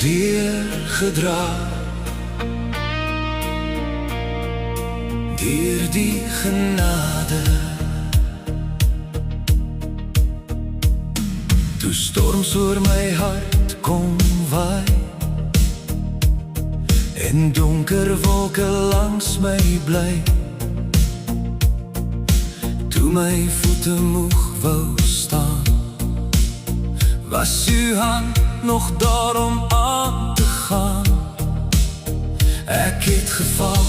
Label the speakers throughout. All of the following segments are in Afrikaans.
Speaker 1: deurgedra deur die genade. Toe storms oor my hart kom waai en donker wolke langs my bly, toe my voete moeg wou staan, was uw hand nog daar om aan te gaan. Ek het geval,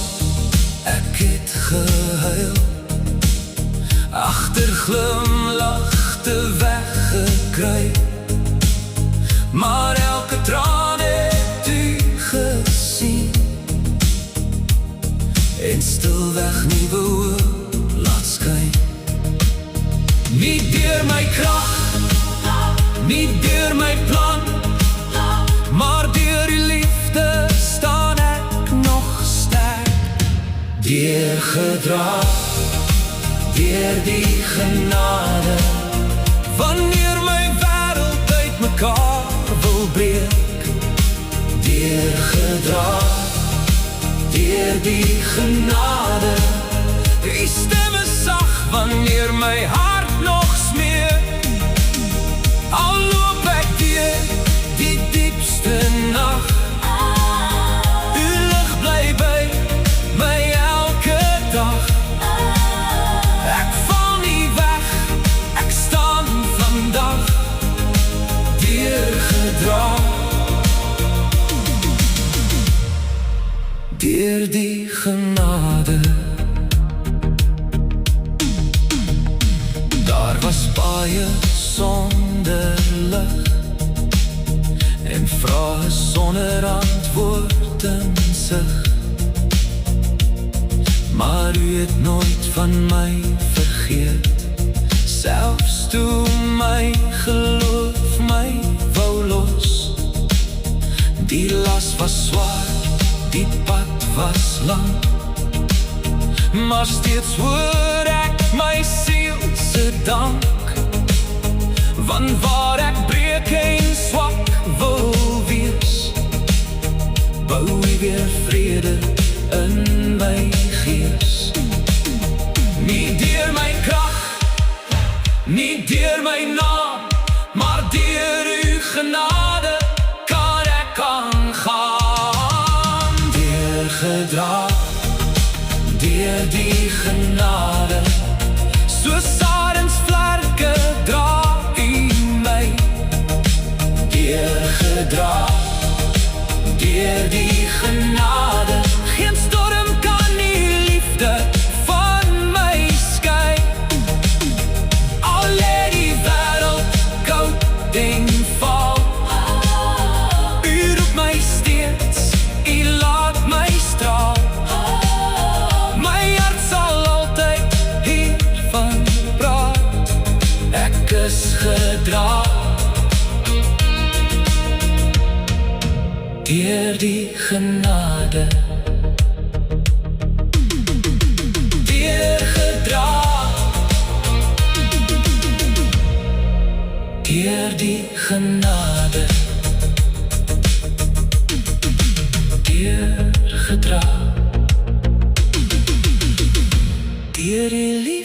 Speaker 1: ek het gehuil, agter glimlagte weggekry, maar elke traan het u gesien en stilweg nuwe hoop laat skyn. Nie deur my krag, nie deur my plan, maar deur die liefde staan ek nog sterk. Deurgedra deur die genade, wanneer my wêreld uitmekaar wil breek. Deurgedra deur die genade, die stem is sag wanneer my hart nog smeek. Al loop ek deur die diepste nag, u lig bly by my elke dag. Ek val nie weg, ek staan vandag deurgedra deur die genade. Daar was baie sonder lig en vrae sonder antwoord in sig, maar u het nooit van my vergeet, selfs toe my geloof my wou los. Die las was swaar, die pad was lang, maar steeds hoor ek my siel se dank. Want waar ek breek en swak wil wees, bou u weer vrede in my gees. Nie deur my krag, nie deur my naam, maar deur u genade kan ek aangaan. Deurgedra deur die genade, soos arensvlerke dra deurgedra deur die genade. Geen storm kan die liefde van my skei, al lê die wêreld koud en val. U roep my steeds, u laat my straal, my hart sal altyd hiervan praat. Ek is gedra deur die genade, deurgedra deur die genade, deurgedra deur die liefde.